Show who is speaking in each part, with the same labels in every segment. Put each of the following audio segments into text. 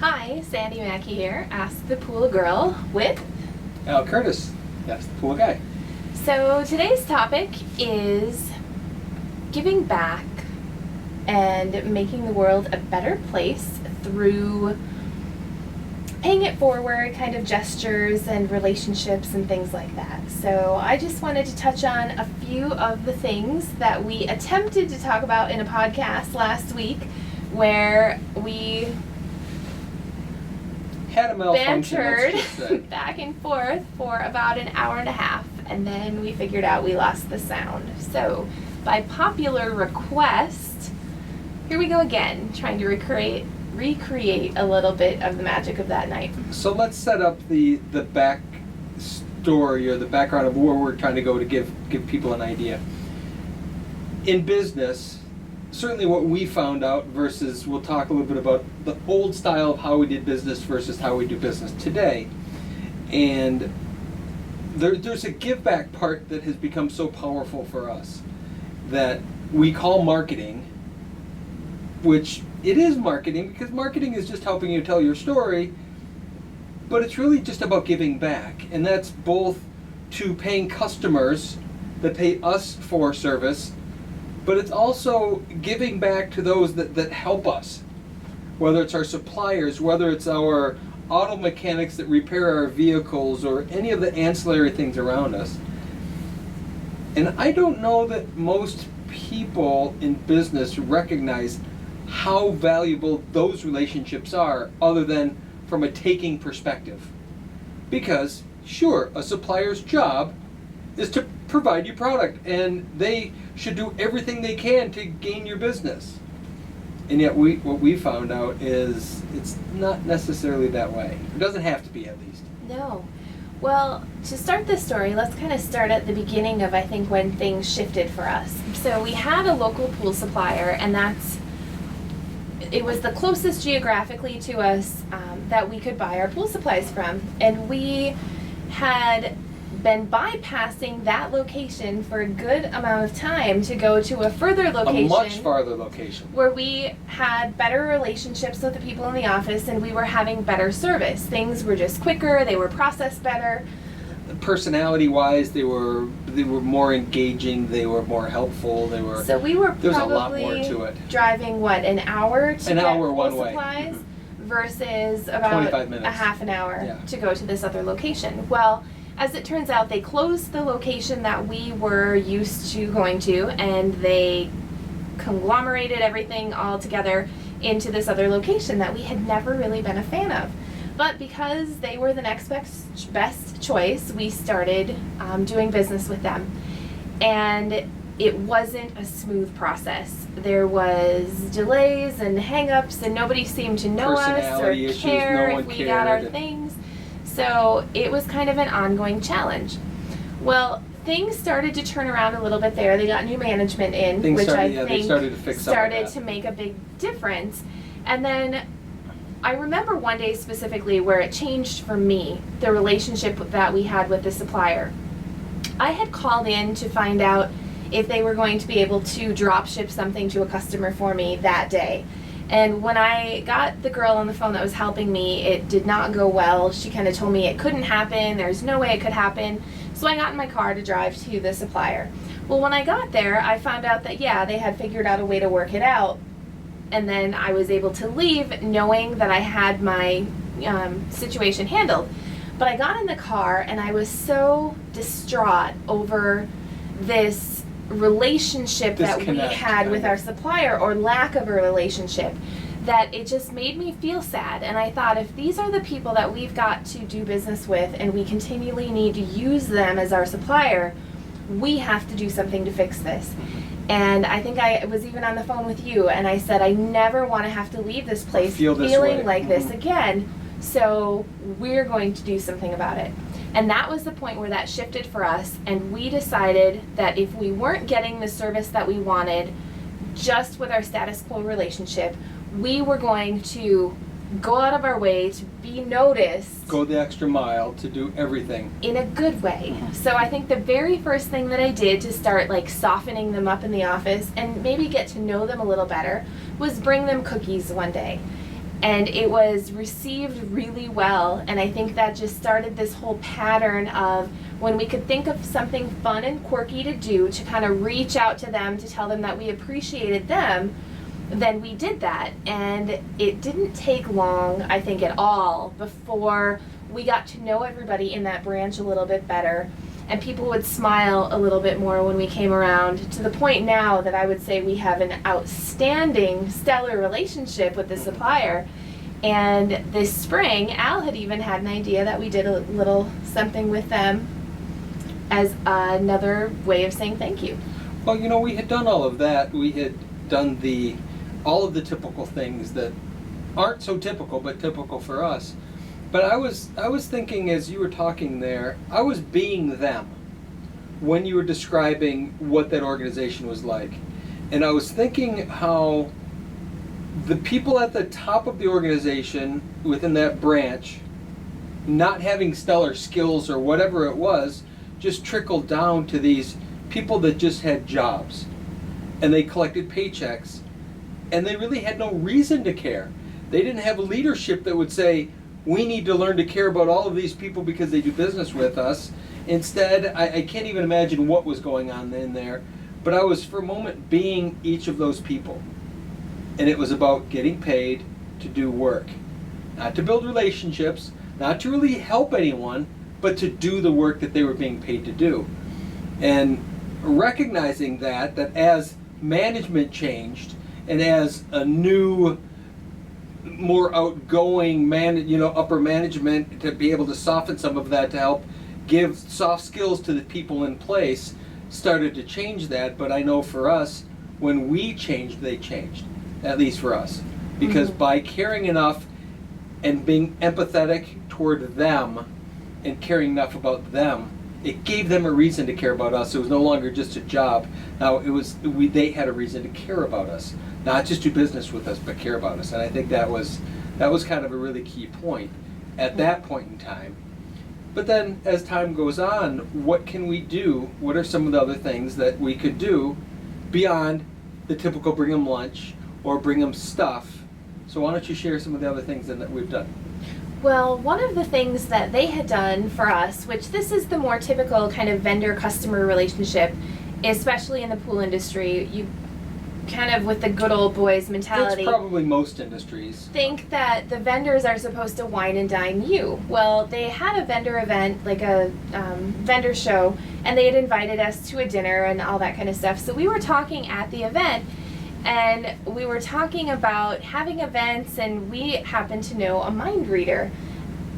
Speaker 1: Hi, Sandy Mackey here, Ask the Pool Girl with
Speaker 2: Al Curtis, that's the pool guy.
Speaker 1: So today's topic is giving back and making the world a better place through paying it forward, kind of gestures and relationships and things like that. So I just wanted to touch on a few of the things that we attempted to talk about in a podcast last week where we
Speaker 2: Had a malfunction,
Speaker 1: bantered
Speaker 2: let's just say.
Speaker 1: back and forth for about an hour and a half, and then we figured out we lost the sound. So by popular request, here we go again, trying to recreate a little bit of the magic of that night.
Speaker 2: So let's set up the back story or the background of where we're trying to go to give people an idea. In business, certainly what we found out versus, we'll talk a little bit about the old style of how we did business versus how we do business today. And there's a give back part that has become so powerful for us that we call marketing, which it is marketing because marketing is just helping you tell your story, but it's really just about giving back. And that's both to paying customers that pay us for service, but it's also giving back to those that help us, whether it's our suppliers, whether it's our auto mechanics that repair our vehicles, or any of the ancillary things around us. And I don't know that most people in business recognize how valuable those relationships are, other than from a taking perspective. Because, sure, a supplier's job is to provide you product, and they should do everything they can to gain your business. And yet what we found out is it's not necessarily that way. It doesn't have to be, at least.
Speaker 1: No. Well, to start this story, let's kind of start at the beginning of, I think, when things shifted for us. So we had a local pool supplier, and it was the closest geographically to us that we could buy our pool supplies from. And we had been bypassing that location for a good amount of time to go to a further location.
Speaker 2: A much farther location.
Speaker 1: Where we had better relationships with the people in the office, and we were having better service. Things were just quicker, they were processed better.
Speaker 2: Personality-wise, they were more engaging, they were more helpful,
Speaker 1: So we were
Speaker 2: there's a lot
Speaker 1: probably
Speaker 2: more to it.
Speaker 1: driving, an hour to get pool
Speaker 2: one way.
Speaker 1: supplies versus about
Speaker 2: 25 minutes.
Speaker 1: a half an hour
Speaker 2: Yeah.
Speaker 1: to go to this other location. Well, as it turns out, they closed the location that we were used to going to, and they conglomerated everything all together into this other location that we had never really been a fan of. But because they were the next best choice, we started doing business with them. And it wasn't a smooth process. There was delays and hang-ups, and nobody seemed to know us or
Speaker 2: issues,
Speaker 1: care
Speaker 2: no
Speaker 1: if
Speaker 2: one
Speaker 1: we got our
Speaker 2: cared.
Speaker 1: things. So it was kind of an ongoing challenge. Well, things started to turn around a little bit there. They got new management in,
Speaker 2: Things
Speaker 1: which
Speaker 2: started-
Speaker 1: I
Speaker 2: they
Speaker 1: think
Speaker 2: started to fix some of
Speaker 1: started
Speaker 2: that.
Speaker 1: to make a big difference. And then I remember one day specifically where it changed for me, the relationship that we had with the supplier. I had called in to find out if they were going to be able to drop ship something to a customer for me that day. And when I got the girl on the phone that was helping me, it did not go well. She kind of told me it couldn't happen, there's no way it could happen. So I got in my car to drive to the supplier. Well, when I got there, I found out that, yeah, they had figured out a way to work it out. And then I was able to leave knowing that I had my situation handled. But I got in the car and I was so distraught over this relationship that we
Speaker 2: Disconnect,
Speaker 1: had with our supplier, or lack of a relationship, that it just made me feel sad. And I thought, if these are the people that we've got to do business with and we continually need to use them as our supplier, we have to do something to fix this. And I think I was even on the phone with you, and I said, I never want to have to leave this place feeling like this again, so we're going to do something about it. And that was the point where that shifted for us, and we decided that if we weren't getting the service that we wanted just with our status quo relationship, we were going to go out of our way to be noticed.
Speaker 2: Go the extra mile to do everything.
Speaker 1: In a good way. So I think the very first thing that I did to start softening them up in the office and maybe get to know them a little better was bring them cookies one day. And it was received really well, and I think that just started this whole pattern of when we could think of something fun and quirky to do to kind of reach out to them to tell them that we appreciated them, then we did that. And it didn't take long, I think, at all before we got to know everybody in that branch a little bit better, and people would smile a little bit more when we came around, to the point now that I would say we have an outstanding, stellar relationship with the supplier. And this spring, Al had even had an idea that we did a little something with them as another way of saying thank you.
Speaker 2: Well, you know, we had done all of that. We had done all of the typical things that aren't so typical, but typical for us. But I was thinking, as you were talking there, I was being them when you were describing what that organization was like. And I was thinking how the people at the top of the organization within that branch, not having stellar skills or whatever it was, just trickled down to these people that just had jobs. And they collected paychecks. And they really had no reason to care. They didn't have leadership that would say, we need to learn to care about all of these people because they do business with us. Instead, I can't even imagine what was going on in there, but I was for a moment being each of those people. And it was about getting paid to do work. Not to build relationships, not to really help anyone, but to do the work that they were being paid to do. And recognizing that as management changed and as a new, more outgoing upper management to be able to soften some of that to help give soft skills to the people in place started to change that. But I know for us, when we changed, they changed, at least for us, because by caring enough and being empathetic toward them and caring enough about them, it gave them a reason to care about us. It was no longer just a job. Now they had a reason to care about us, not just do business with us, but care about us. And I think that was kind of a really key point at that point in time. But then as time goes on, what can we do? What are some of the other things that we could do beyond the typical bring them lunch or bring them stuff? So why don't you share some of the other things that we've done?
Speaker 1: Well, one of the things that they had done for us, which this is the more typical kind of vendor-customer relationship, especially in the pool industry, you kind of with the good old boys mentality.
Speaker 2: It's probably most industries.
Speaker 1: Think that the vendors are supposed to wine and dine you. Well, they had a vendor event, like a vendor show, and they had invited us to a dinner and all that kind of stuff. So we were talking at the event, and we were talking about having events, and we happened to know a mind reader,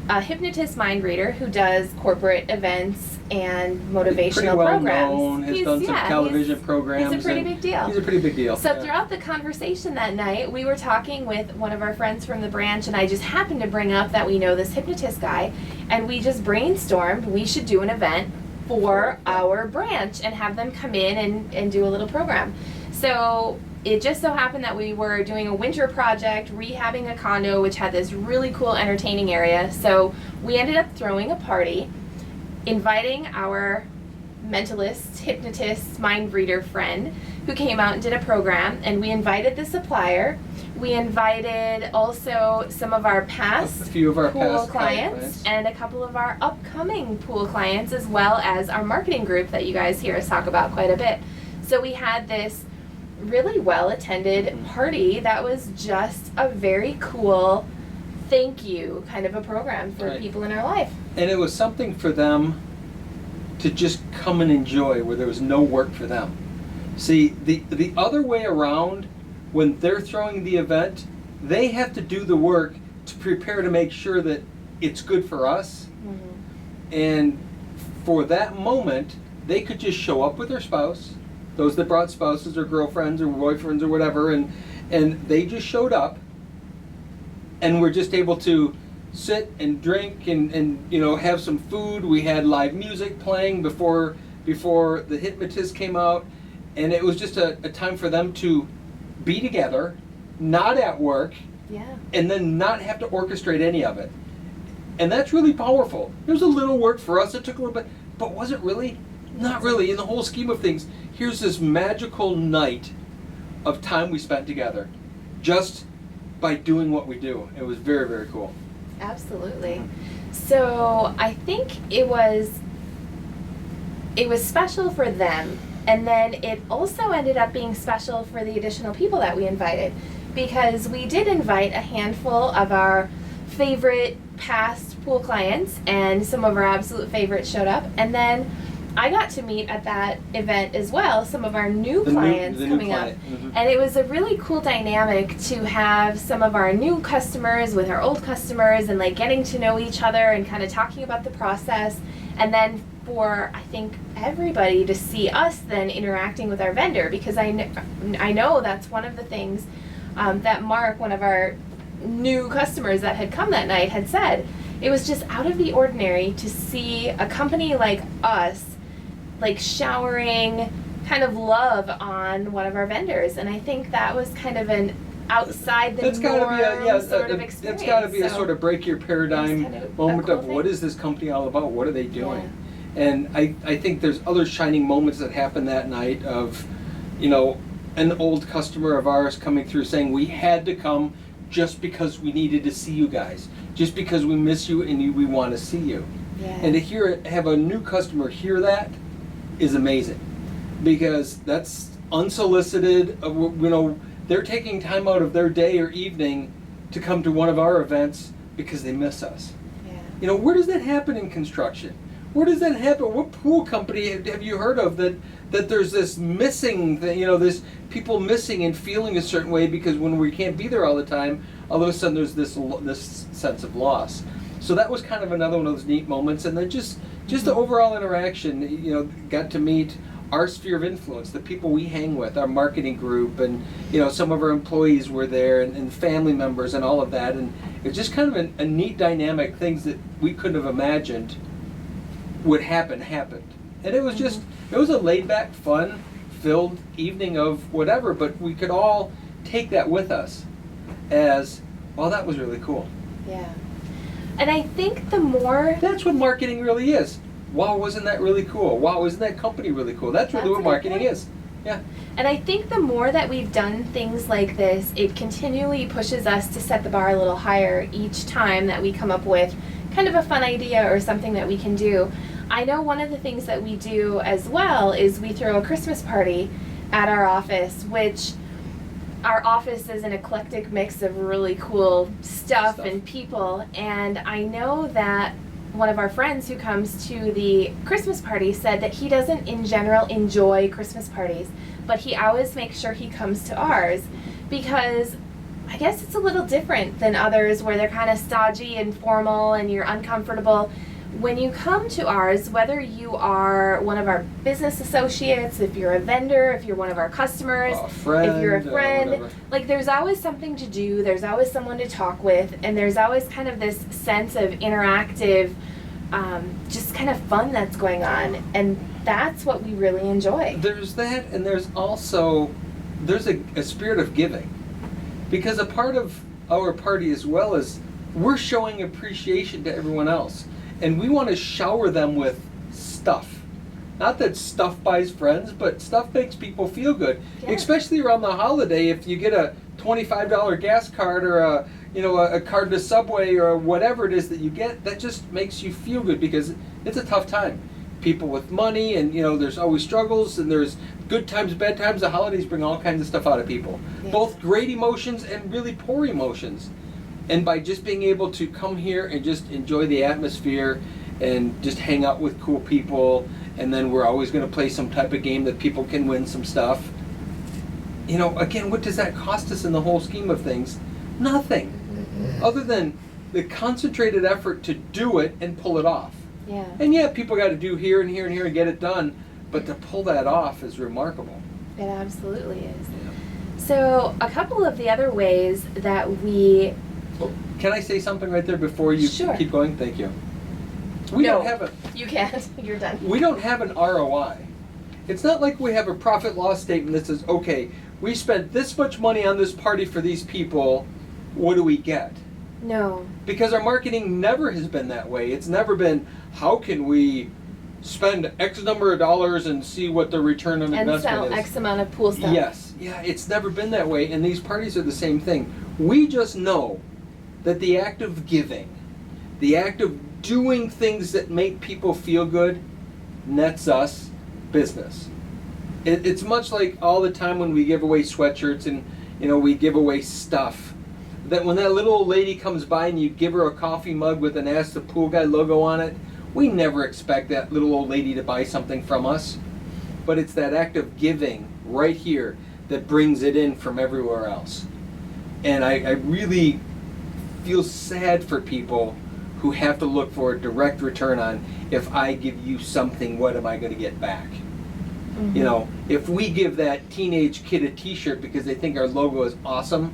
Speaker 1: a hypnotist mind reader who does corporate events and motivational
Speaker 2: pretty well
Speaker 1: programs.
Speaker 2: Known, has done some television programs.
Speaker 1: He's a pretty big deal.
Speaker 2: He's a pretty big deal.
Speaker 1: So throughout the conversation that night, we were talking with one of our friends from the branch, and I just happened to bring up that we know this hypnotist guy, and we just brainstormed we should do an event for our branch and have them come in and do a little program. So it just so happened that we were doing a winter project, rehabbing a condo, which had this really cool entertaining area. So we ended up throwing a party, inviting our mentalist, hypnotist, mind reader friend who came out and did a program, and we invited the supplier. We invited also some of our past
Speaker 2: a few of our
Speaker 1: pool
Speaker 2: past
Speaker 1: clients and a couple of our upcoming pool clients, as well as our marketing group that you guys hear us talk about quite a bit. So we had this really well attended party that was just a very cool thank you kind of a program for people in our life.
Speaker 2: And it was something for them to just come and enjoy, where there was no work for them. See, the other way around, when they're throwing the event, they have to do the work to prepare to make sure that it's good for us. And for that moment, they could just show up with their spouse, those that brought spouses or girlfriends or boyfriends or whatever, and they just showed up, and were just able to sit and drink and have some food. We had live music playing before the hypnotist came out, and it was just a time for them to be together, not at work, and then not have to orchestrate any of it. And that's really powerful. It was a little work for us. It took a little bit, but was it really? Not really. In the whole scheme of things, here's this magical night of time we spent together, just by doing what we do. It was very, very cool.
Speaker 1: Absolutely. So I think it was special for them, and then it also ended up being special for the additional people that we invited, because we did invite a handful of our favorite past pool clients, and some of our absolute favorites showed up, and then I got to meet at that event as well some of our new clients coming up. And it was a really cool dynamic to have some of our new customers with our old customers, and like getting to know each other and kind of talking about the process, and then for, I think, everybody to see us then interacting with our vendor, because I know that's one of the things that Mark, one of our new customers that had come that night, had said. It was just out of the ordinary to see a company like us like showering kind of love on one of our vendors, and I think that was kind of an outside the norm sort of experience.
Speaker 2: It's got to be a sort of break your paradigm moment of what is this company all about? What are they doing? Yeah. And I think there's other shining moments that happened that night of, you know, an old customer of ours coming through saying we had to come just because we needed to see you guys, just because we miss you and we want to see you. Yeah. And to have a new customer hear that is amazing, because that's unsolicited. You know, they're taking time out of their day or evening to come to one of our events because they miss us. Yeah. You know, where does that happen in construction? Where does that happen? What pool company have you heard of that there's this missing thing, you know, this people missing and feeling a certain way because when we can't be there all the time, all of a sudden there's this sense of loss. So that was kind of another one of those neat moments. And then just the overall interaction, you know, got to meet our sphere of influence, the people we hang with, our marketing group, and, you know, some of our employees were there, and family members and all of that. And it's just kind of a neat dynamic, things that we couldn't have imagined would happened. And it was just, it was a laid back, fun filled evening of whatever, but we could all take that with us as, well, that was really cool.
Speaker 1: Yeah. And I think the more...
Speaker 2: That's what marketing really is. Wow, wasn't that really cool? Wow, isn't that company really cool? That's really what marketing is. Yeah.
Speaker 1: And I think the more that we've done things like this, it continually pushes us to set the bar a little higher each time that we come up with kind of a fun idea or something that we can do. I know one of the things that we do as well is we throw a Christmas party at our office, which our office is an eclectic mix of really cool stuff and people. And I know that one of our friends who comes to the Christmas party said that he doesn't in general enjoy Christmas parties, but he always makes sure he comes to ours because I guess it's a little different than others where they're kind of stodgy and formal and you're uncomfortable. When you come to ours, whether you are one of our business associates, if you're a vendor, if you're one of our customers, if you're a friend, like there's always something to do, there's always someone to talk with, and there's always kind of this sense of interactive, just kind of fun that's going on, and that's what we really enjoy.
Speaker 2: There's that, and there's also, there's a spirit of giving, because a part of our party as well is we're showing appreciation to everyone else. And we want to shower them with stuff. Not that stuff buys friends, but stuff makes people feel good. Yeah. Especially around the holiday, if you get a $25 gas card or a card to Subway or whatever it is that you get, that just makes you feel good because it's a tough time. People with money, and there's always struggles, and there's good times, bad times. The holidays bring all kinds of stuff out of people. Yeah. Both great emotions and really poor emotions. And by just being able to come here and just enjoy the atmosphere and just hang out with cool people, and then we're always going to play some type of game that people can win some stuff. Again, what does that cost us in the whole scheme of things? Nothing. Other than the concentrated effort to do it and pull it off.
Speaker 1: Yeah.
Speaker 2: And yeah, people got to do here and here and here and get it done, but to pull that off is remarkable.
Speaker 1: It absolutely is. Yeah. So a couple of the other ways that we...
Speaker 2: Can I say something right there before you keep going? Thank you.
Speaker 1: You can't. You're done.
Speaker 2: We don't have an ROI. It's not like we have a profit loss statement that says, okay, we spent this much money on this party for these people, what do we get?
Speaker 1: No.
Speaker 2: Because our marketing never has been that way. It's never been, how can we spend X number of dollars and see what the return on investment is?
Speaker 1: And sell X amount of pool stuff.
Speaker 2: Yes. Yeah, it's never been that way, and these parties are the same thing. We just know that the act of giving, the act of doing things that make people feel good, nets us business. It's much like all the time when we give away sweatshirts and we give away stuff. That when that little old lady comes by and you give her a coffee mug with an Ask the Pool Guy logo on it, we never expect that little old lady to buy something from us. But it's that act of giving right here that brings it in from everywhere else. And I really feel sad for people who have to look for a direct return on, if I give you something, what am I going to get back? Mm-hmm. If we give that teenage kid a t-shirt because they think our logo is awesome,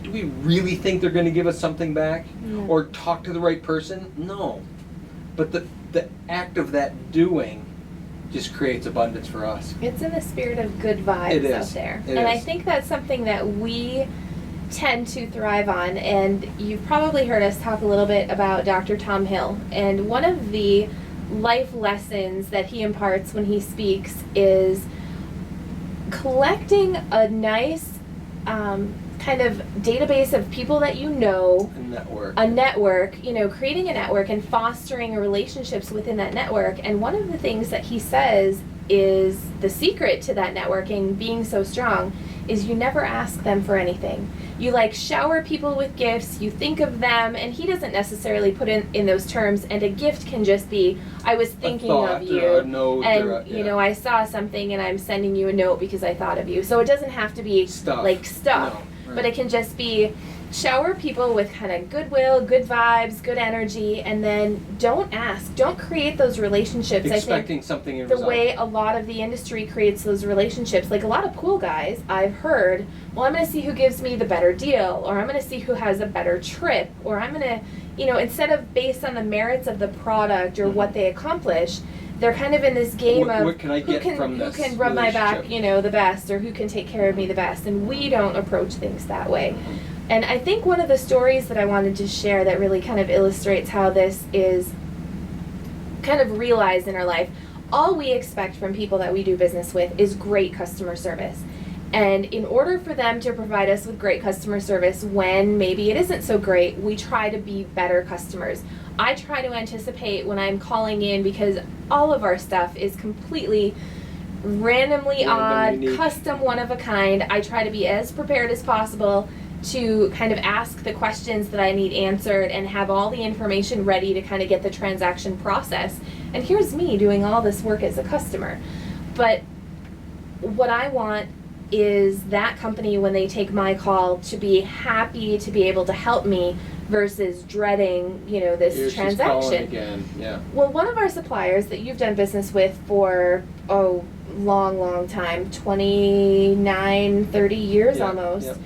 Speaker 2: do we really think they're going to give us something back?
Speaker 1: Yeah.
Speaker 2: Or talk to the right person? No. But the act of that doing just creates abundance for us.
Speaker 1: It's in the spirit of good vibes out there. I think that's something that we tend to thrive on. And you've probably heard us talk a little bit about Dr. Tom Hill. And one of the life lessons that he imparts when he speaks is collecting a nice kind of database of people that you know. A network, creating a network and fostering relationships within that network. And one of the things that he says is the secret to that networking being so strong is you never ask them for anything. You shower people with gifts, you think of them, and he doesn't necessarily put in those terms, and a gift can just be, I was thinking of you,
Speaker 2: or a note,
Speaker 1: and I saw something and I'm sending you a note because I thought of you. So it doesn't have to be stuff. No, right. But it can just be shower people with kind of goodwill, good vibes, good energy, and then don't create those relationships.
Speaker 2: Expecting something in
Speaker 1: result. The way a lot of the industry creates those relationships, like a lot of pool guys, I've heard, well, I'm going to see who gives me the better deal, or I'm going to see who has a better trip, or I'm going to, instead of based on the merits of the product or what they accomplish, they're kind of in this game of
Speaker 2: what can I get from this
Speaker 1: who can rub my back, the best, or who can take care of me the best, and we don't approach things that way. And I think one of the stories that I wanted to share that really kind of illustrates how this is kind of realized in our life, all we expect from people that we do business with is great customer service. And in order for them to provide us with great customer service when maybe it isn't so great, we try to be better customers. I try to anticipate when I'm calling in, because all of our stuff is completely randomly odd, unique, custom, one of a kind. I try to be as prepared as possible to kind of ask the questions that I need answered and have all the information ready to kind of get the transaction process. And here's me doing all this work as a customer. But what I want is that company, when they take my call, to be happy to be able to help me versus dreading, this
Speaker 2: Here
Speaker 1: transaction.
Speaker 2: She's calling again. Yeah.
Speaker 1: Well, one of our suppliers that you've done business with for, long time, 29, 30 years almost,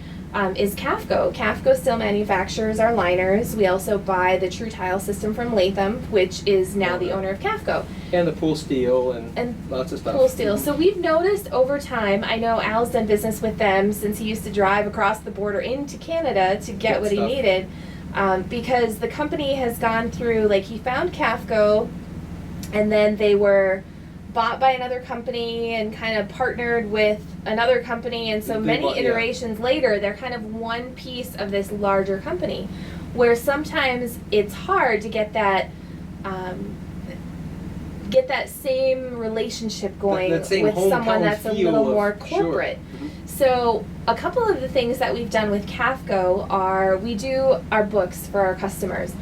Speaker 1: is CAFCO. CAFCO still manufactures our liners. We also buy the True Tile system from Latham, which is now the owner of CAFCO.
Speaker 2: And the pool steel and lots of stuff.
Speaker 1: Pool steel. So we've noticed over time, I know Al's done business with them since he used to drive across the border into Canada to get what he needed, because the company has gone through, he found CAFCO, and then they were bought by another company and kind of partnered with another company, and so many iterations later, they're kind of one piece of this larger company, where sometimes it's hard to get that same relationship going with someone that's a little more corporate. Sure. Mm-hmm. So a couple of the things that we've done with CAFCO are we do our books for our customers.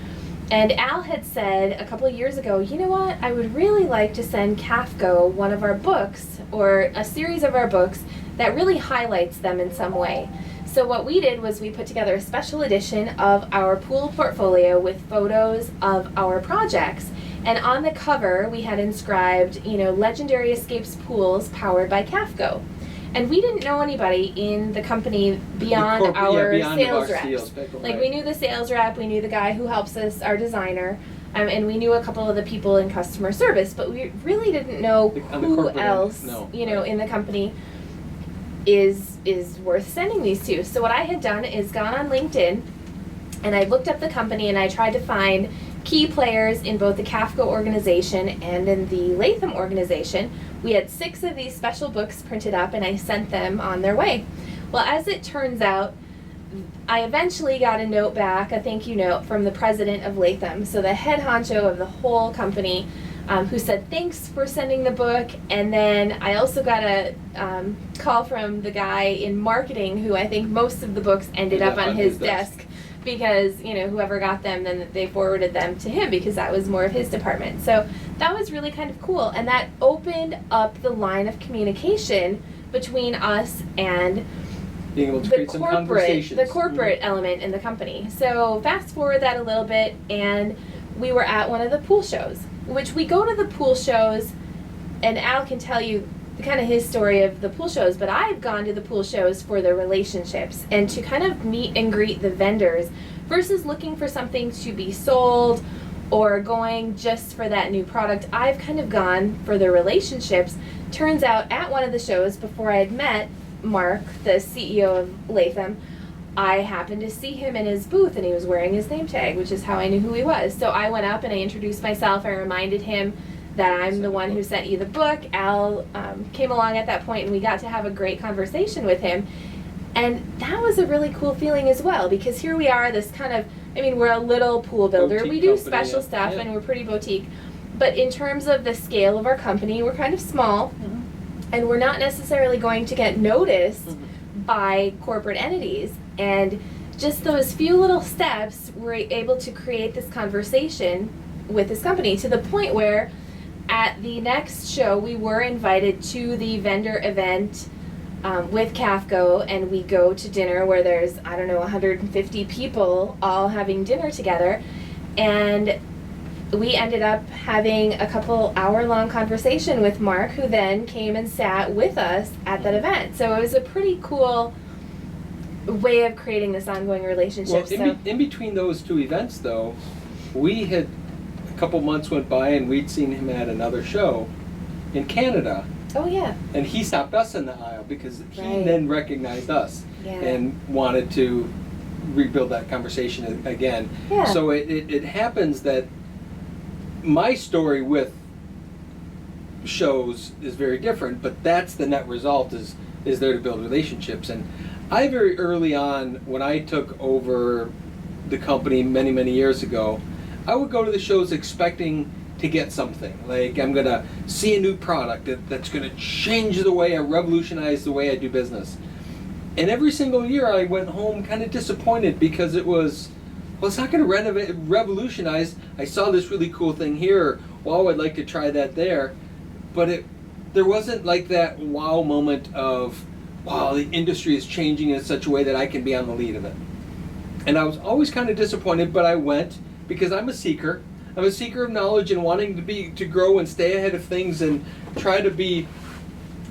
Speaker 1: And Al had said a couple of years ago, you know what, I would really like to send CAFCO one of our books, or a series of our books that really highlights them in some way. So what we did was we put together a special edition of our pool portfolio with photos of our projects. And on the cover, we had inscribed, Legendary Escapes Pools powered by CAFCO. And we didn't know anybody in the company beyond our sales reps. We knew the sales rep, we knew the guy who helps us, our designer, and we knew a couple of the people in customer service, but we really didn't know who else, in the company is worth sending these to. So what I had done is gone on LinkedIn, and I looked up the company, and I tried to find key players in both the CAFCO organization and in the Latham organization. We had 6 of these special books printed up, and I sent them on their way. Well, as it turns out, I eventually got a note back, a thank you note from the president of Latham, so the head honcho of the whole company, who said thanks for sending the book. And then I also got a call from the guy in marketing, who I think most of the books ended up on his desk, because whoever got them, then they forwarded them to him, because that was more of his department. So that was really kind of cool, and that opened up the line of communication between us and
Speaker 2: being able to create some conversations.
Speaker 1: The corporate element in the company. So fast forward that a little bit, and we were at one of the pool shows, which we go to the pool shows, and Al can tell you kind of his story of the pool shows, but I've gone to the pool shows for the relationships and to kind of meet and greet the vendors versus looking for something to be sold or going just for that new product. I've kind of gone for the relationships. Turns out at one of the shows, before I had met Mark, the CEO of Latham, I happened to see him in his booth, and he was wearing his name tag, which is how I knew who he was. So I went up and I introduced myself. I reminded him that I'm the one who sent you the book. Al came along at that point, and we got to have a great conversation with him. And that was a really cool feeling as well, because here we are, this kind of, we're a little pool builder.
Speaker 2: Boutique
Speaker 1: we do
Speaker 2: company,
Speaker 1: special stuff, and we're pretty boutique. But in terms of the scale of our company, we're kind of small, and we're not necessarily going to get noticed by corporate entities. And just those few little steps, we're able to create this conversation with this company, to the point where at the next show we were invited to the vendor event with CAFCO, and we go to dinner where there's 150 people all having dinner together, and we ended up having a couple hour-long conversation with Mark, who then came and sat with us at that event. So it was a pretty cool way of creating this ongoing relationship.
Speaker 2: Well, in between those two events, though, we had, a couple months went by, and we'd seen him at another show in Canada.
Speaker 1: Oh, yeah.
Speaker 2: And he stopped us in the aisle because he
Speaker 1: Right.
Speaker 2: then recognized us and wanted to rebuild that conversation again.
Speaker 1: Yeah.
Speaker 2: So it happens that my story with shows is very different, but that's the net result, is there to build relationships. And I very early on, when I took over the company many years ago, I would go to the shows expecting to get something. Like, I'm going to see a new product that's going to change the way I revolutionize the way I do business. And every single year I went home kind of disappointed, because it was, well, it's not going to revolutionize. I saw this really cool thing here. Wow, I'd like to try that there. But there wasn't like that wow moment of, wow, the industry is changing in such a way that I can be on the lead of it. And I was always kind of disappointed, but I went because I'm a seeker. I'm a seeker of knowledge and wanting to grow and stay ahead of things and try to be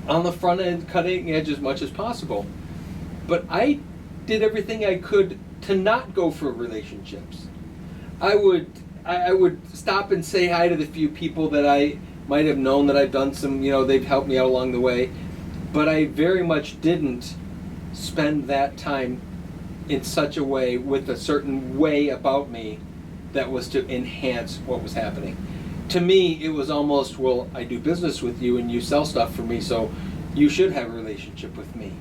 Speaker 2: on the front end, cutting edge as much as possible. But I did everything I could to not go for relationships. I would stop and say hi to the few people that I might have known, that I've done some, they've helped me out along the way. But I very much didn't spend that time in such a way, with a certain way about me, that was to enhance what was happening. To me, it was almost, well, I do business with you and you sell stuff for me, so you should have a relationship with me.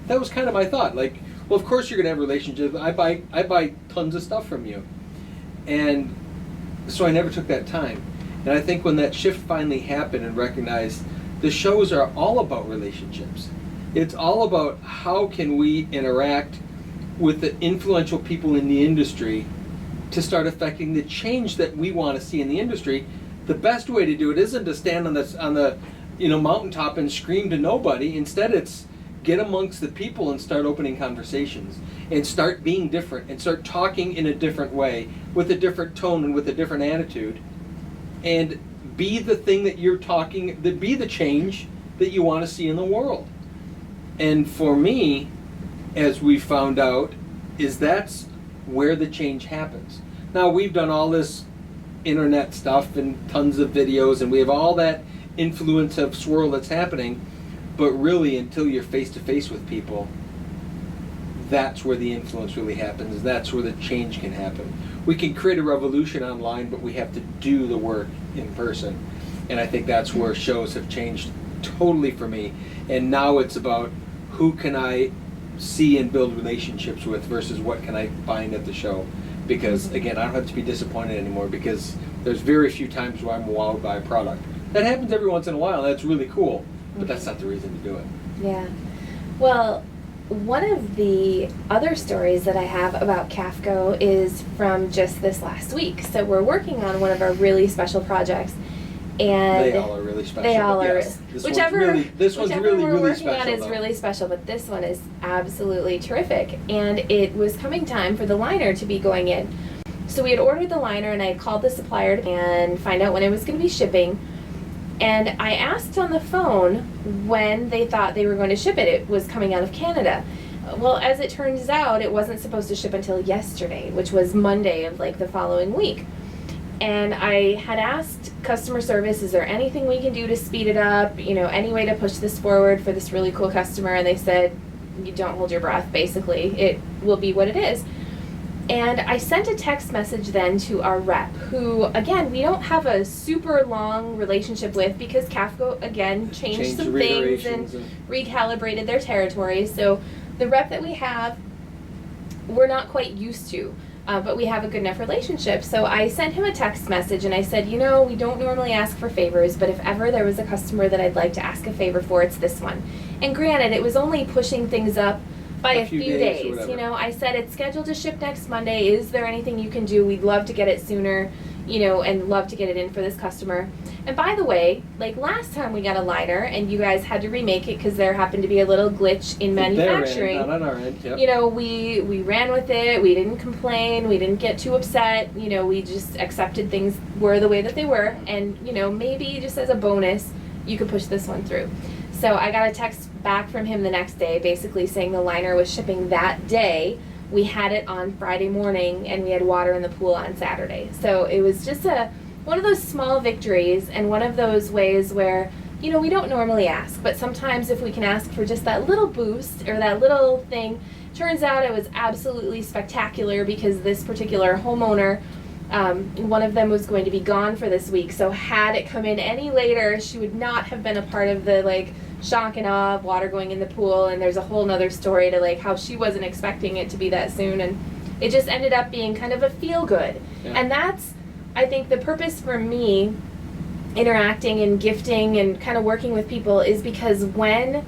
Speaker 2: That was kind of my thought. Like, well, of course you're gonna have a relationship. I buy tons of stuff from you. And so I never took that time. And I think when that shift finally happened and recognized the shows are all about relationships. It's all about how can we interact with the influential people in the industry to start affecting the change that we want to see in the industry. The best way to do it isn't to stand on the mountaintop and scream to nobody. Instead, it's get amongst the people and start opening conversations and start being different and start talking in a different way, with a different tone and with a different attitude, and be the thing that you're talking, be the change that you want to see in the world. And for me, as we found out, that's where the change happens. Now, we've done all this internet stuff and tons of videos, and we have all that influence of swirl that's happening, but really, until you're face to face with people, that's where the influence really happens. That's where the change can happen. We can create a revolution online, but we have to do the work in person. And I think that's where shows have changed totally for me. And now it's about, who can I see and build relationships with versus what can I find at the show. Because again, I don't have to be disappointed anymore, because there's very few times where I'm wowed by a product. That happens every once in a while, that's really cool, but that's not the reason to do it.
Speaker 1: Yeah. Well, one of the other stories that I have about CAFCO is from just this last week. So we're working on one of our really special projects. And
Speaker 2: they all are really special.
Speaker 1: They all are.
Speaker 2: Yes,
Speaker 1: Whichever we're working on is
Speaker 2: though.
Speaker 1: really special, but this one is absolutely terrific. And it was coming time for the liner to be going in. So we had ordered the liner, and I had called the supplier and find out when it was going to be shipping. And I asked on the phone when they thought they were going to ship it. It was coming out of Canada. Well, as it turns out, it wasn't supposed to ship until yesterday, which was Monday of like the following week. And I had asked customer service, is there anything we can do to speed it up? You know, any way to push this forward for this really cool customer? And they said, you don't hold your breath, basically. It will be what it is. And I sent a text message then to our rep, who, again, we don't have a super long relationship with, because CAFCO, again, changed some things and recalibrated their territories. So the rep that we have, we're not quite used to, but we have a good enough relationship. So I sent him a text message, and I said, you know, we don't normally ask for favors, but if ever there was a customer that I'd like to ask a favor for, it's this one. And granted, it was only pushing things up by a few days. You know, I said it's scheduled to ship next Monday. Is there anything you can do? We'd love to get it sooner, you know, and love to get it in for this customer. And by the way, like last time we got a liner and you guys had to remake it because there happened to be a little glitch in manufacturing.
Speaker 2: Their end, not on our end, yep.
Speaker 1: You know, we ran with it. We didn't complain. We didn't get too upset. You know, we just accepted things were the way that they were. And, you know, maybe just as a bonus, you could push this one through. So I got a text back from him the next day, basically saying the liner was shipping that day. We had it on Friday morning, and we had water in the pool on Saturday. So it was just one of those small victories, and one of those ways where, you know, we don't normally ask, but sometimes if we can ask for just that little boost or that little thing. Turns out it was absolutely spectacular, because this particular homeowner, one of them was going to be gone for this week. So had it come in any later, she would not have been a part of the like shock and awe of water going in the pool. And there's a whole nother story to like how she wasn't expecting it to be that soon, and it just ended up being kind of a feel good. Yeah. And that's, I think, the purpose for me interacting and gifting and kind of working with people, is because when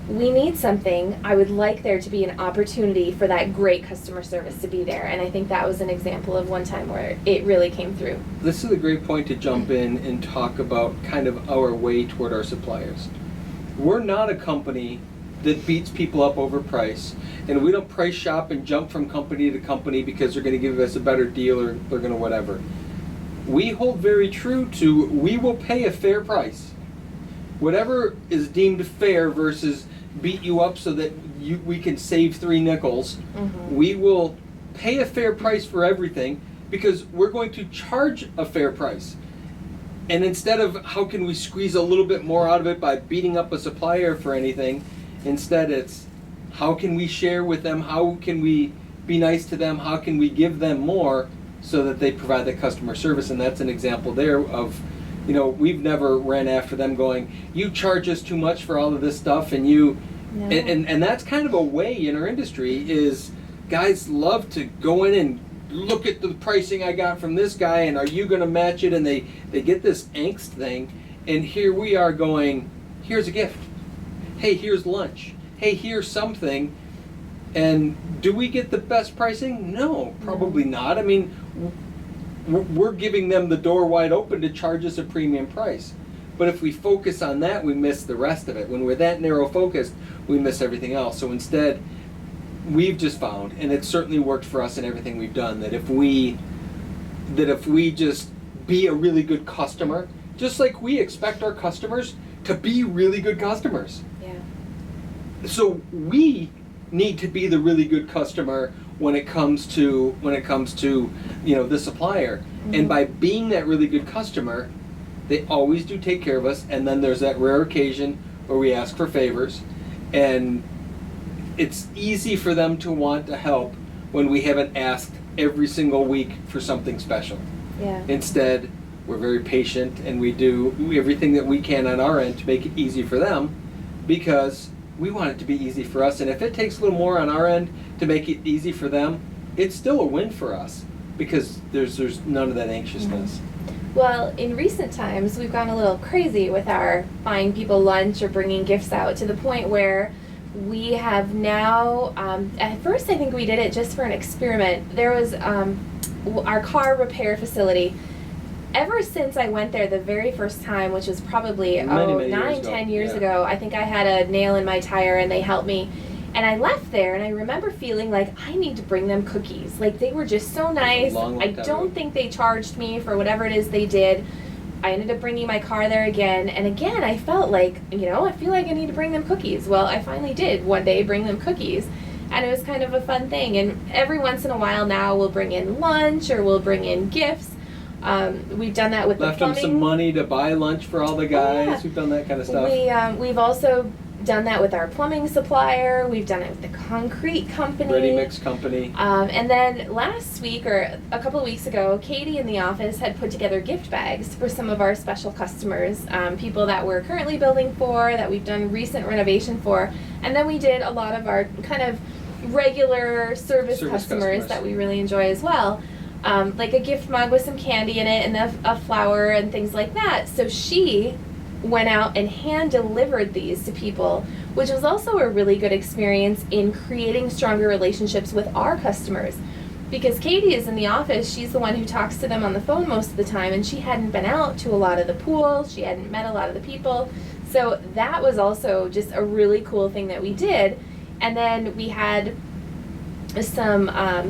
Speaker 1: we need something, I would like there to be an opportunity for that great customer service to be there. And I think that was an example of one time where it really came through.
Speaker 2: This is a great point to jump in and talk about kind of our way toward our suppliers. We're not a company that beats people up over price, and we don't price shop and jump from company to company because they're going to give us a better deal or they're going to whatever. We hold very true to, we will pay a fair price. Whatever is deemed fair versus beat you up so that we can save 3 nickels, we will pay a fair price for everything, because we're going to charge a fair price. And instead of how can we squeeze a little bit more out of it by beating up a supplier for anything, instead it's how can we share with them, how can we be nice to them, how can we give them more so that they provide the customer service. And that's an example there of, you know, we've never ran after them going, you charge us too much for all of this stuff, and you, no. and that's kind of a way in our industry is guys love to go in and look at the pricing I got from this guy, and are you going to match it? And they get this angst thing, and here we are going, here's a gift. Hey, here's lunch. Hey, here's something. And do we get the best pricing? No, probably not. I mean, we're giving them the door wide open to charge us a premium price. But if we focus on that, we miss the rest of it. When we're that narrow focused, we miss everything else. So instead, we've just found, and it's certainly worked for us in everything we've done, that if we just be a really good customer, just like we expect our customers to be really good customers.
Speaker 1: Yeah.
Speaker 2: So we need to be the really good customer when it comes to you know, the supplier. And by being that really good customer, they always do take care of us. And then there's that rare occasion where we ask for favors, and it's easy for them to want to help when we haven't asked every single week for something special.
Speaker 1: Yeah.
Speaker 2: Instead, we're very patient, and we do everything that we can on our end to make it easy for them, because we want it to be easy for us. And if it takes a little more on our end to make it easy for them, it's still a win for us because there's none of that anxiousness.
Speaker 1: Mm-hmm. Well, in recent times, we've gone a little crazy with our buying people lunch or bringing gifts out to the point where we have now, at first I think we did it just for an experiment. There was our car repair facility. Ever since I went there the very first time, which was probably
Speaker 2: many
Speaker 1: 10 years ago, I think I had a nail in my tire and they helped me. And I left there and I remember feeling like I need to bring them cookies. Like they were just so nice. I don't think they charged me for whatever it is they did. I ended up bringing my car there again. And again, I felt like, I feel like I need to bring them cookies. Well, I finally did one day bring them cookies. And it was kind of a fun thing. And every once in a while now we'll bring in lunch or we'll bring in gifts. We've done that with the plumbing.
Speaker 2: Left them some money to buy lunch for all the guys. Oh, yeah. We've done that kind of stuff.
Speaker 1: We've also done that with our plumbing supplier. We've done it with the concrete company.
Speaker 2: Ready mix company.
Speaker 1: And then last week or a couple of weeks ago, Katie in the office had put together gift bags for some of our special customers, people that we're currently building for, that we've done recent renovation for. And then we did a lot of our kind of regular service customers that we really enjoy as well. Like a gift mug with some candy in it and a flower and things like that. So she went out and hand delivered these to people, which was also a really good experience in creating stronger relationships with our customers. Because Katie is in the office, she's the one who talks to them on the phone most of the time, and she hadn't been out to a lot of the pools, she hadn't met a lot of the people. So that was also just a really cool thing that we did. And then we had some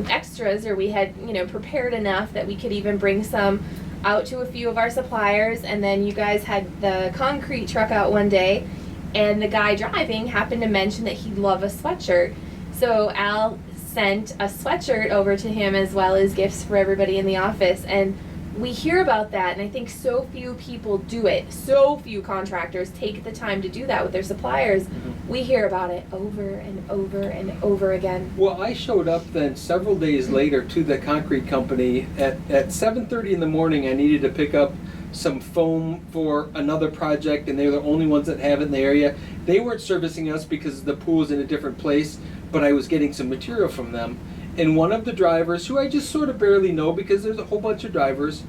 Speaker 1: extras, or we had prepared enough that we could even bring some out to a few of our suppliers. And then you guys had the concrete truck out one day, and the guy driving happened to mention that he'd love a sweatshirt, so Al sent a sweatshirt over to him as well as gifts for everybody in the office. And we hear about that, and I think so few people do it. So few contractors take the time to do that with their suppliers. Mm-hmm. We hear about it over and over and over again.
Speaker 2: Well, I showed up then several days later to the concrete company at 7:30 in the morning. I needed to pick up some foam for another project, and they're the only ones that have it in the area. They weren't servicing us because the pool was in a different place, but I was getting some material from them. And one of the drivers, who I just sort of barely know because there's a whole bunch of drivers,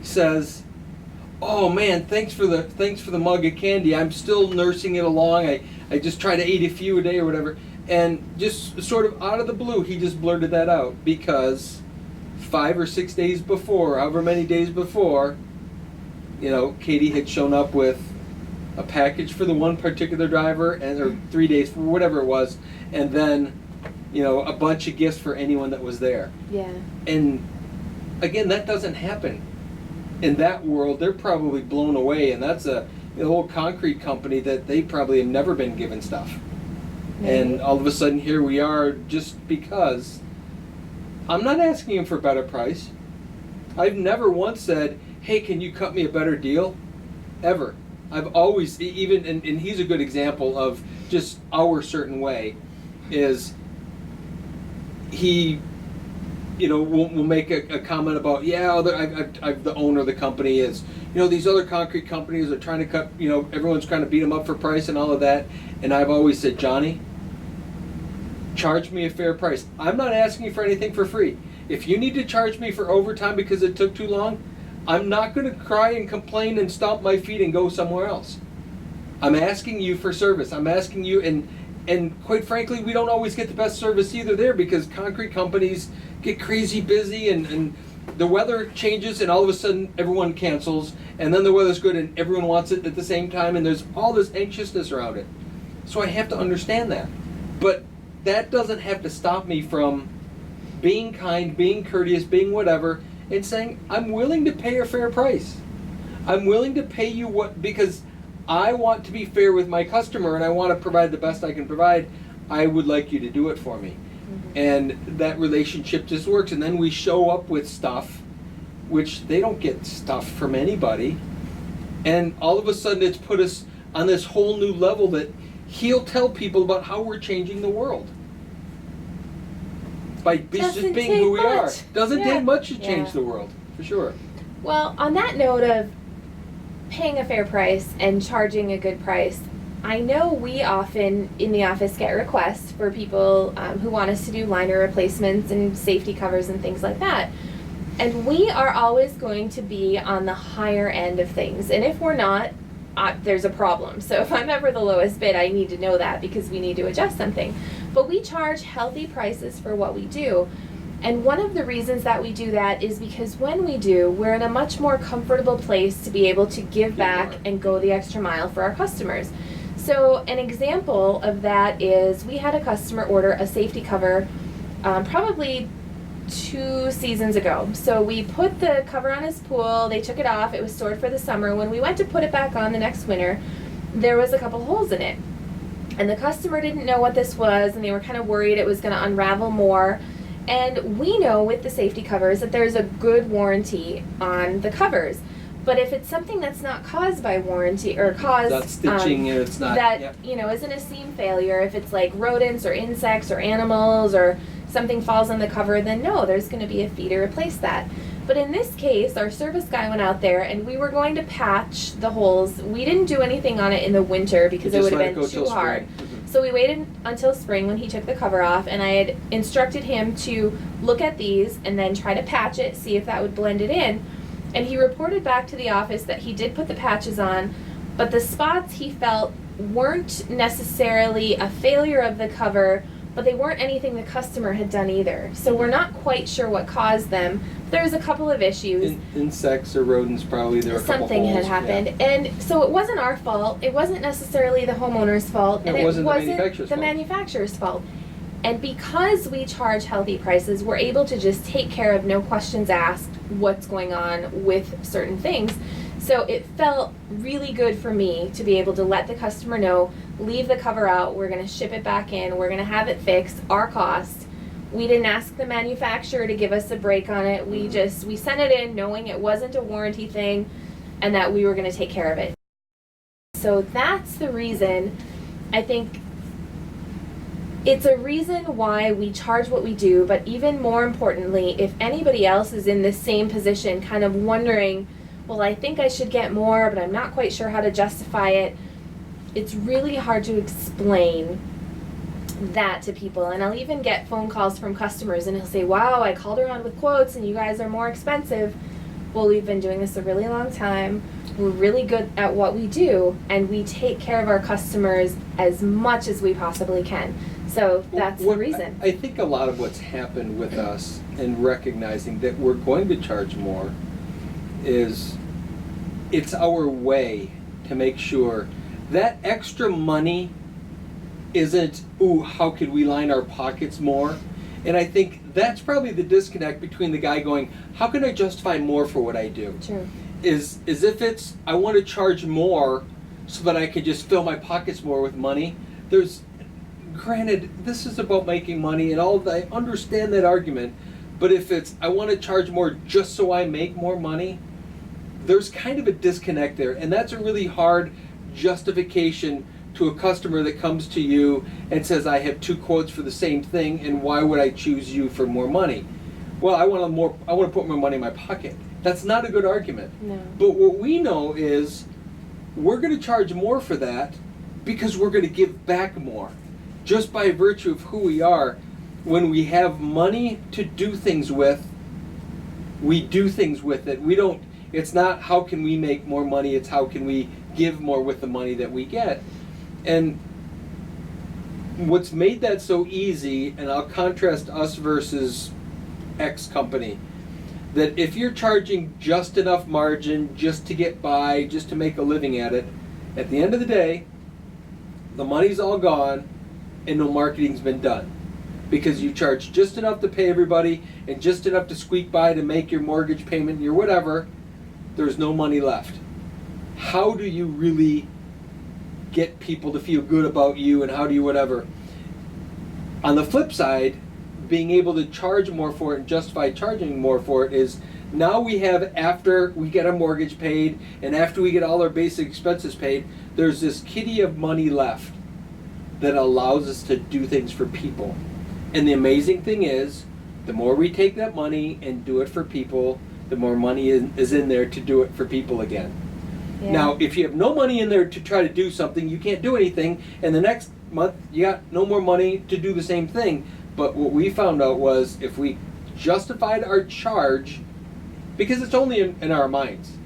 Speaker 2: says, "Oh man, thanks for the mug of candy. I'm still nursing it along. I just try to eat a few a day or whatever." And just sort of out of the blue, he just blurted that out because 5 or 6 days before, however many days before, Katie had shown up with a package for the one particular driver, or 3 days, for whatever it was, and then a bunch of gifts for anyone that was there.
Speaker 1: Yeah.
Speaker 2: And again, that doesn't happen in that world. They're probably blown away, and that's a whole concrete company that they probably have never been given stuff. Mm-hmm. And all of a sudden here we are, just because I'm not asking him for a better price. I've never once said, "Hey, can you cut me a better deal?" Ever. I've always, even, and he's a good example of just our certain way, is he will make a comment about, I've the owner of the company is, these other concrete companies are trying to cut, everyone's trying to beat them up for price and all of that. And I've always said, "Johnny, charge me a fair price. I'm not asking you for anything for free. If you need to charge me for overtime because it took too long, I'm not going to cry and complain and stomp my feet and go somewhere else. I'm asking you for service. I'm asking you," and quite frankly, we don't always get the best service either there, because concrete companies get crazy busy, and the weather changes and all of a sudden everyone cancels, and then the weather's good and everyone wants it at the same time, and there's all this anxiousness around it. So I have to understand that. But that doesn't have to stop me from being kind, being courteous, being whatever, and saying, "I'm willing to pay a fair price. I'm willing to pay you because I want to be fair with my customer and I want to provide the best I can provide. I would like you to do it for me." Mm-hmm. And that relationship just works. And then we show up with stuff, which they don't get stuff from anybody. And all of a sudden it's put us on this whole new level that he'll tell people about how we're changing the world. By just being who we are. Doesn't take much to change the world, for sure.
Speaker 1: Well, on that note of paying a fair price and charging a good price, I know we often in the office get requests for people who want us to do liner replacements and safety covers and things like that. And we are always going to be on the higher end of things. And if we're not, there's a problem. So if I'm ever the lowest bid, I need to know that because we need to adjust something. But we charge healthy prices for what we do. And one of the reasons that we do that is because when we do, we're in a much more comfortable place to be able to give back and go the extra mile for our customers. So an example of that is we had a customer order a safety cover probably 2 seasons ago. So we put the cover on his pool, they took it off, it was stored for the summer. When we went to put it back on the next winter, there was a couple holes in it. And the customer didn't know what this was, and they were kind of worried it was going to unravel more. And we know with the safety covers that there's a good warranty on the covers. But if it's something that's not caused by warranty or caused
Speaker 2: Not stitching, it's not
Speaker 1: that
Speaker 2: yep.
Speaker 1: Isn't a seam failure, if it's like rodents or insects or animals or something falls on the cover, then no, there's going to be a fee to replace that. But in this case, our service guy went out there and we were going to patch the holes. We didn't do anything on it in the winter because it would have been too hard.
Speaker 2: Mm-hmm.
Speaker 1: So we waited until spring when he took the cover off, and I had instructed him to look at these and then try to patch it, see if that would blend it in. And he reported back to the office that he did put the patches on, but the spots he felt weren't necessarily a failure of the cover, but they weren't anything the customer had done either. So we're not quite sure what caused them. There's a couple of issues.
Speaker 2: Insects or rodents, probably there were a couple
Speaker 1: Something had
Speaker 2: holes,
Speaker 1: happened.
Speaker 2: yeah.
Speaker 1: And so it wasn't our fault. It wasn't necessarily the homeowner's fault. And
Speaker 2: It wasn't
Speaker 1: the manufacturer's fault. And because we charge healthy prices, we're able to just take care of, no questions asked, what's going on with certain things. So it felt really good for me to be able to let the customer know, leave the cover out, we're going to ship it back in, we're going to have it fixed, our cost. We didn't ask the manufacturer to give us a break on it. We sent it in knowing it wasn't a warranty thing and that we were going to take care of it. So that's the reason. I think it's a reason why we charge what we do, but even more importantly, if anybody else is in the same position, kind of wondering, well, I think I should get more, but I'm not quite sure how to justify it, it's really hard to explain that to people. And I'll even get phone calls from customers and he'll say, wow, I called around with quotes and you guys are more expensive. Well, we've been doing this a really long time. We're really good at what we do, and we take care of our customers as much as we possibly can. So that's the reason.
Speaker 2: I think a lot of what's happened with us in recognizing that we're going to charge more is it's our way to make sure that extra money isn't, ooh, how could we line our pockets more? And I think that's probably the disconnect between the guy going, how can I justify more for what I do?
Speaker 1: True.
Speaker 2: Is if it's, I want to charge more so that I can just fill my pockets more with money. Granted, this is about making money and all I understand that argument, but if it's, I want to charge more just so I make more money, there's kind of a disconnect there. And that's a really hard justification to a customer that comes to you and says, I have 2 quotes for the same thing, and why would I choose you for more money? Well, I want to put more money in my pocket. That's not a good argument.
Speaker 1: No.
Speaker 2: But what we know is we're going to charge more for that because we're going to give back more. Just by virtue of who we are, when we have money to do things with, we do things with it. It's not how can we make more money, it's how can we give more with the money that we get. And what's made that so easy, and I'll contrast us versus X company, that if you're charging just enough margin just to get by, just to make a living at it, at the end of the day, the money's all gone and no marketing's been done. Because you charge just enough to pay everybody and just enough to squeak by to make your mortgage payment and your whatever, there's no money left. How do you really get people to feel good about you, and how do you whatever? On the flip side, being able to charge more for it and justify charging more for it is, now we have, after we get our mortgage paid and after we get all our basic expenses paid, there's this kitty of money left that allows us to do things for people. And the amazing thing is, the more we take that money and do it for people, the more money is in there to do it for people again.
Speaker 1: Yeah.
Speaker 2: Now, if you have no money in there to try to do something, you can't do anything, and the next month you got no more money to do the same thing. But what we found out was if we justified our charge, because it's only in our minds.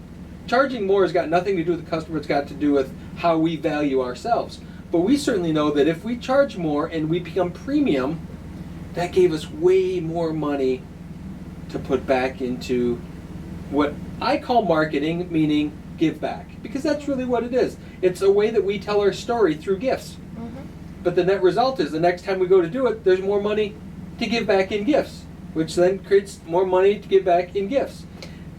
Speaker 2: Charging more has got nothing to do with the customer, it's got to do with how we value ourselves. But we certainly know that if we charge more and we become premium, that gave us way more money to put back into what I call marketing, meaning give back. Because that's really what it is. It's a way that we tell our story through gifts. But the net result is the next time we go to do it, there's more money to give back in gifts, which then creates more money to give back in gifts.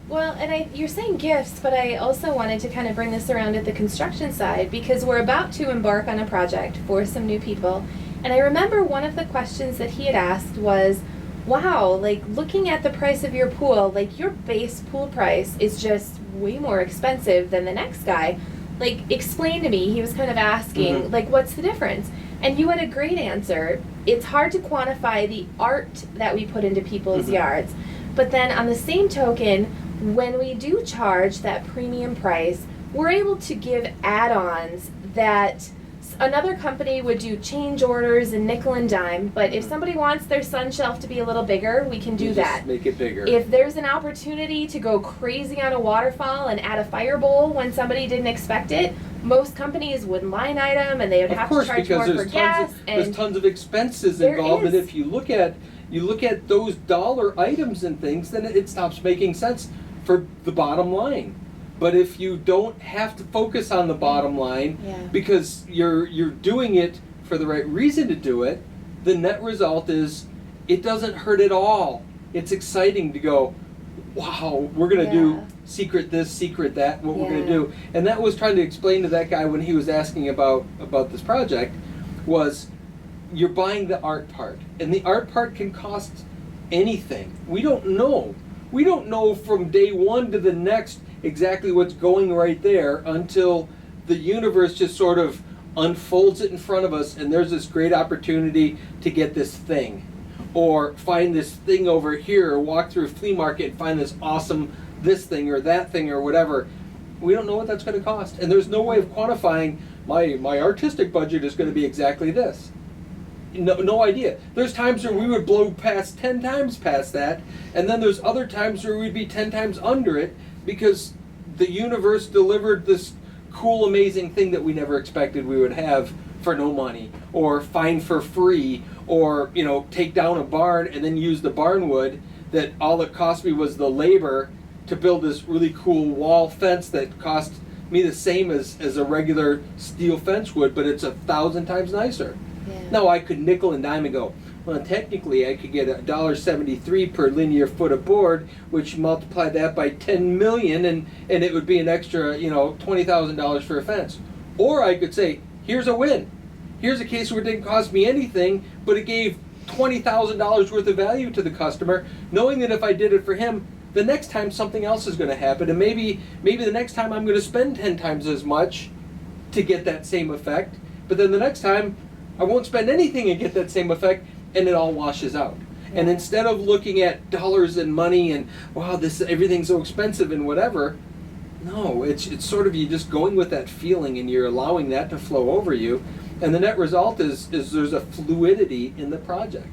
Speaker 1: Well, and you're saying gifts, but I also wanted to kind of bring this around at the construction side because we're about to embark on a project for some new people. And I remember one of the questions that he had asked was, wow, like looking at the price of your pool, like your base pool price is just way more expensive than the next guy. Like, explain to me, he was kind of asking, like, what's the difference? And you had a great answer. It's hard to quantify the art that we put into people's yards. But then on the same token, when we do charge that premium price, we're able to give add-ons that another company would do change orders and nickel and dime, but if somebody wants their sun shelf to be a little bigger, we can do that.
Speaker 2: Just make it bigger.
Speaker 1: If there's an opportunity to go crazy on a waterfall and add a fire bowl when somebody didn't expect it, most companies would line item and they would have to charge more for gas.
Speaker 2: There's tons of expenses involved, and if you look at those dollar items and things, then it stops making sense for the bottom line. But if you don't have to focus on the bottom line because you're doing it for the right reason to do it, the net result is it doesn't hurt at all. It's exciting to go, wow, we're going to do secret this, secret that, what we're going to do. And that was trying to explain to that guy when he was asking about this project was you're buying the art part. And the art part can cost anything. We don't know. We don't know from day one to the next exactly what's going right there until the universe just sort of unfolds it in front of us and there's this great opportunity to get this thing. Or find this thing over here, or walk through a flea market and find this awesome this thing or that thing or whatever. We don't know what that's going to cost. And there's no way of quantifying my artistic budget is going to be exactly this. No idea. There's times where we would blow past 10 times past that, and then there's other times where we'd be 10 times under it because the universe delivered this cool, amazing thing that we never expected we would have for no money, or find for free, or take down a barn and then use the barn wood that all it cost me was the labor to build this really cool wall fence that cost me the same as a regular steel fence would, but it's 1,000 times nicer. Now I could nickel and dime and go, well, technically I could get $1.73 per linear foot of board, which multiply that by 10 million and it would be an extra, $20,000 for a fence. Or I could say, here's a win. Here's a case where it didn't cost me anything, but it gave $20,000 worth of value to the customer, knowing that if I did it for him, the next time something else is going to happen, and maybe the next time I'm going to spend 10 times as much to get that same effect, but then the next time I won't spend anything and get that same effect, and it all washes out. And instead of looking at dollars and money and wow, everything's so expensive and whatever, no, it's sort of you just going with that feeling and you're allowing that to flow over you, and the net result is there's a fluidity in the project.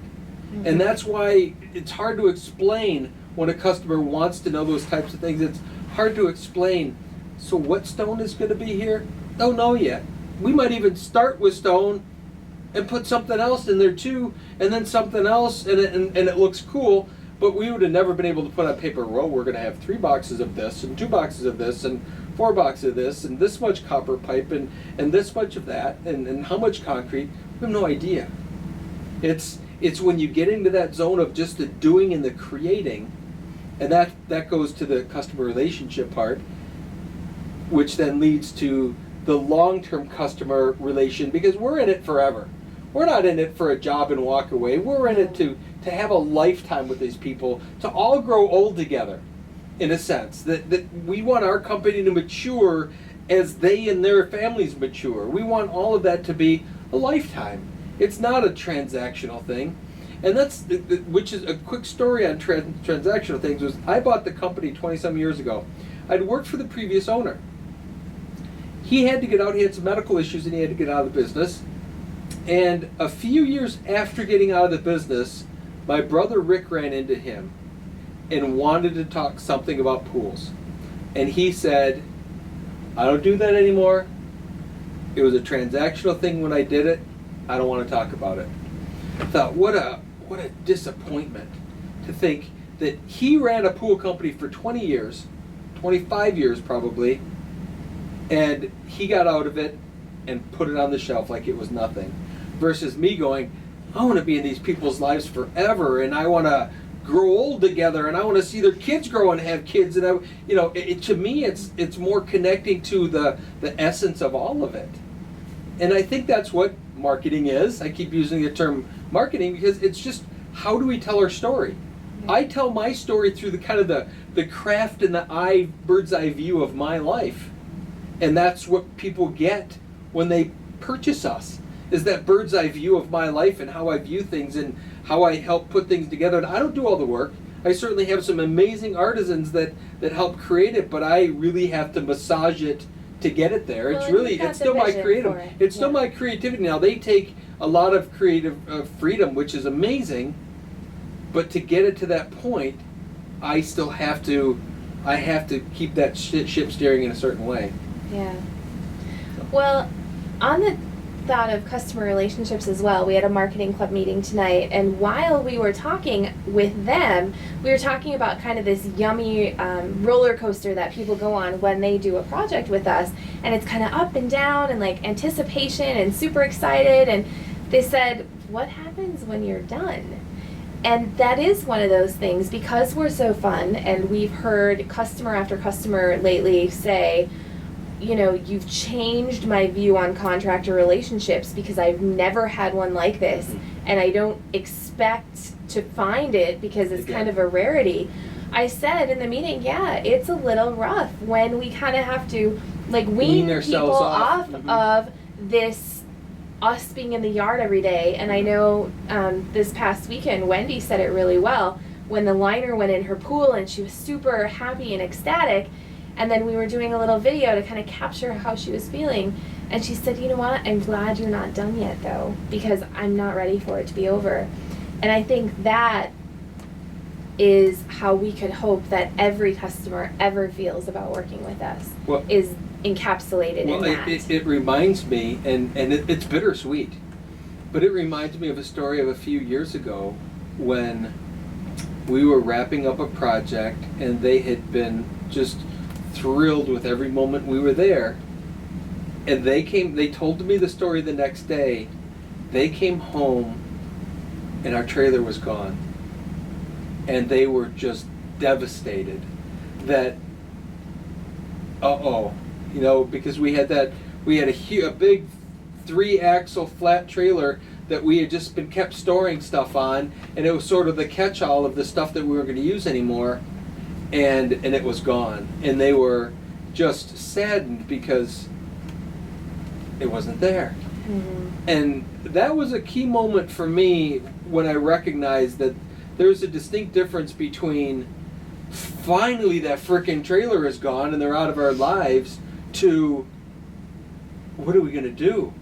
Speaker 2: And that's why it's hard to explain when a customer wants to know those types of things. It's hard to explain. So what stone is going to be here? Don't know yet. We might even start with stone and put something else in there too, and then something else, and it looks cool, but we would have never been able to put on paper, well, we're going to have 3 boxes of this, and 2 boxes of this, and 4 boxes of this, and this much copper pipe, and this much of that, and how much concrete. We have no idea. It's when you get into that zone of just the doing and the creating, and that goes to the customer relationship part, which then leads to the long-term customer relation, because we're in it forever. We're not in it for a job and walk away. We're in it to have a lifetime with these people, to all grow old together, in a sense. That we want our company to mature as they and their families mature. We want all of that to be a lifetime. It's not a transactional thing. And that's, which is a quick story on transactional things, was I bought the company 20-some years ago. I'd worked for the previous owner. he had to get out. He had some medical issues and he had to get out of the business. And a few years after getting out of the business, my brother Rick ran into him and wanted to talk something about pools. And he said, I don't do that anymore. It was a transactional thing when I did it. I don't want to talk about it. I thought, what a disappointment to think that he ran a pool company for 20 years, 25 years probably, and he got out of it and put it on the shelf like it was nothing. Versus me going, I want to be in these people's lives forever, and I want to grow old together, and I want to see their kids grow and have kids, and to me, it's more connecting to the essence of all of it, and I think that's what marketing is. I keep using the term marketing because it's just how do we tell our story. Yeah. I tell my story through the kind of the craft and the bird's eye view of my life, and that's what people get when they purchase us. Is that bird's eye view of my life and how I view things and how I help put things together. And I don't do all the work. I certainly have some amazing artisans that help create it, but I really have to massage it to get it there.
Speaker 1: Well,
Speaker 2: it's still my creative. It's still my creativity. Now they take a lot of creative freedom, which is amazing, but to get it to that point, I still have to keep that ship steering in a certain way.
Speaker 1: Yeah. Well, on the thought of customer relationships as well, we had a marketing club meeting tonight, and while we were talking with them, we were talking about kind of this yummy roller coaster that people go on when they do a project with us, and it's kind of up and down and like anticipation and super excited, and they said, what happens when you're done? And that is one of those things, because we're so fun, and we've heard customer after customer lately say, you've changed my view on contractor relationships because I've never had one like this, and I don't expect to find it because it's kind of a rarity. I said in the meeting, yeah, it's a little rough when we kind of have to wean people off of this, us being in the yard every day. And I know this past weekend, Wendy said it really well when the liner went in her pool and she was super happy and ecstatic. And then we were doing a little video to kind of capture how she was feeling. And she said, you know what, I'm glad you're not done yet though, because I'm not ready for it to be over. And I think that is how we could hope that every customer ever feels about working with us, is encapsulated in that.
Speaker 2: It reminds me, and it's bittersweet, but it reminds me of a story of a few years ago when we were wrapping up a project and they had been just thrilled with every moment we were there, and they told me the story the next day. They came home and our trailer was gone, and they were just devastated that because we had a big 3-axle flat trailer that we had just been kept storing stuff on, and it was sort of the catch-all of the stuff that we weren't going to use anymore. And it was gone, and they were just saddened because it wasn't there. Mm-hmm. And that was a key moment for me when I recognized that there's a distinct difference between finally that frickin' trailer is gone and they're out of our lives to what are we going to do?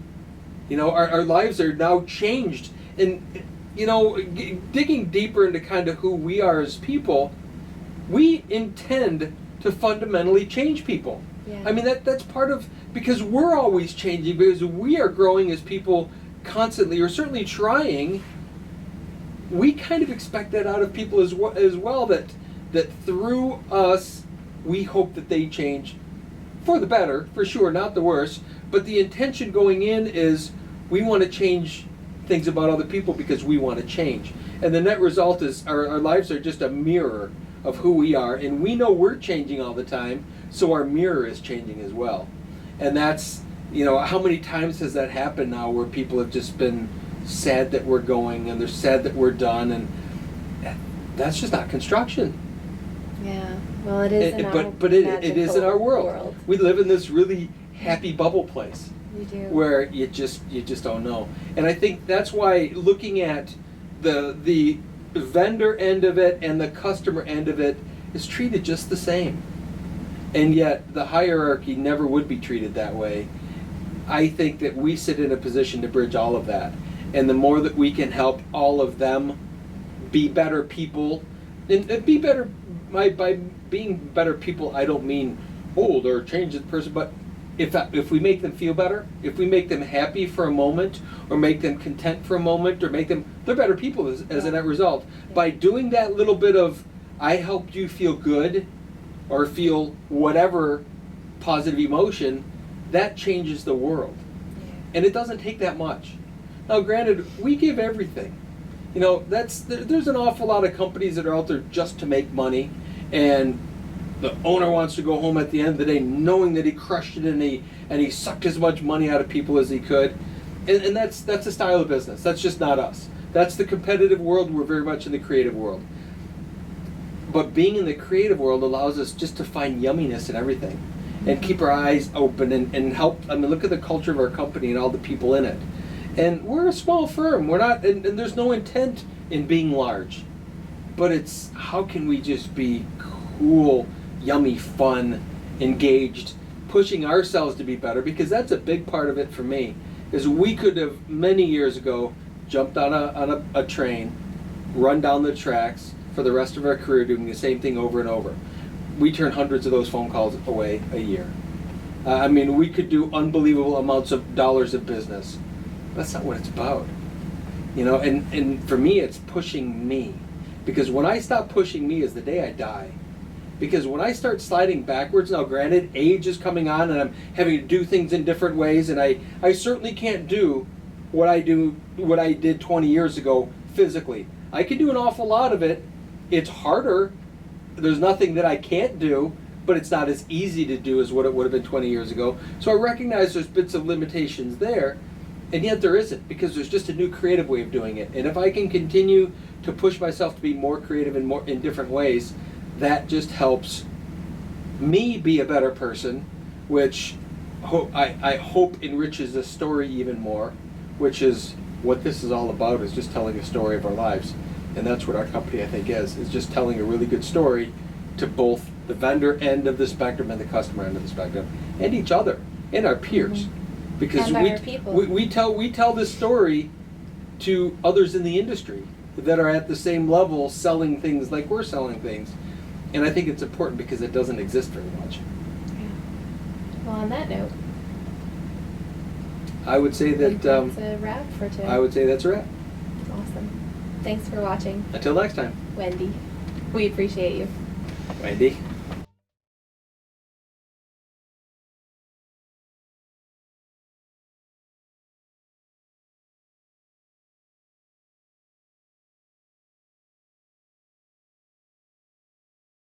Speaker 2: Our lives are now changed, and digging deeper into kind of who we are as people, we intend to fundamentally change people. Yeah. I mean, that's part of, because we're always changing, because we are growing as people constantly, or certainly trying. We kind of expect that out of people as well, that through us, we hope that they change for the better, for sure, not the worse. But the intention going in is we want to change things about other people because we want to change. And the net result is our lives are just a mirror of who we are, and we know we're changing all the time, so our mirror is changing as well. And that's, how many times has that happened now where people have just been sad that we're going, and they're sad that we're done, and that's just not construction.
Speaker 1: Yeah, well, it is
Speaker 2: it is in our world. We live in this really happy bubble place.
Speaker 1: We do.
Speaker 2: Where you just don't know. And I think that's why looking at the vendor end of it and the customer end of it is treated just the same. And yet the hierarchy never would be treated that way. I think that we sit in a position to bridge all of that. And the more that we can help all of them be better people, and be better, by being better people, I don't mean, oh, they're a changed person, but if we make them feel better, if we make them happy for a moment, or make them content for a moment, or make them, they're better people as a net result.
Speaker 1: Yeah.
Speaker 2: By doing that little bit of, I helped you feel good, or feel whatever positive emotion, that changes the world.
Speaker 1: Yeah.
Speaker 2: And it doesn't take that much. Now granted, we give everything. You know, there's an awful lot of companies that are out there just to make money, and the owner wants to go home at the end of the day knowing that he crushed it and he sucked as much money out of people as he could. And that's a style of business. That's just not us. That's the competitive world. We're very much in the creative world. But being in the creative world allows us just to find yumminess in everything and keep our eyes open and help. I mean, look at the culture of our company and all the people in it. And we're a small firm. We're not, and there's no intent in being large. But it's, how can we just be cool, yummy, fun, engaged, pushing ourselves to be better? Because that's a big part of it for me, is we could have many years ago jumped on a train, run down the tracks for the rest of our career doing the same thing over and over. We turn hundreds of those phone calls away a year. I mean, we could do unbelievable amounts of dollars of business. That's not what it's about. You know, and for me, it's pushing me. Because when I stop pushing me is the day I die. Because when I start sliding backwards, now granted, age is coming on and I'm having to do things in different ways, and I certainly can't do what I did 20 years ago physically. I can do an awful lot of it. It's harder. There's nothing that I can't do, but it's not as easy to do as what it would have been 20 years ago. So I recognize there's bits of limitations there, and yet there isn't, because there's just a new creative way of doing it. And if I can continue to push myself to be more creative in different ways, that just helps me be a better person, which I hope enriches the story even more, which is what this is all about, is just telling a story of our lives. And that's what our company, I think, is just telling a really good story to both the vendor end of the spectrum and the customer end of the spectrum, and each other, and our peers.
Speaker 1: Mm-hmm.
Speaker 2: Because
Speaker 1: And our people.
Speaker 2: we tell this story to others in the industry that are at the same level selling things like we're selling things. And I think it's important because it doesn't exist very much.
Speaker 1: Yeah. Well, on that note,
Speaker 2: I would say
Speaker 1: I think
Speaker 2: that
Speaker 1: that's a wrap for today.
Speaker 2: I would say that's a wrap.
Speaker 1: Awesome. Thanks for watching,
Speaker 2: Until next time.
Speaker 1: Wendy. We appreciate you.
Speaker 2: Wendy.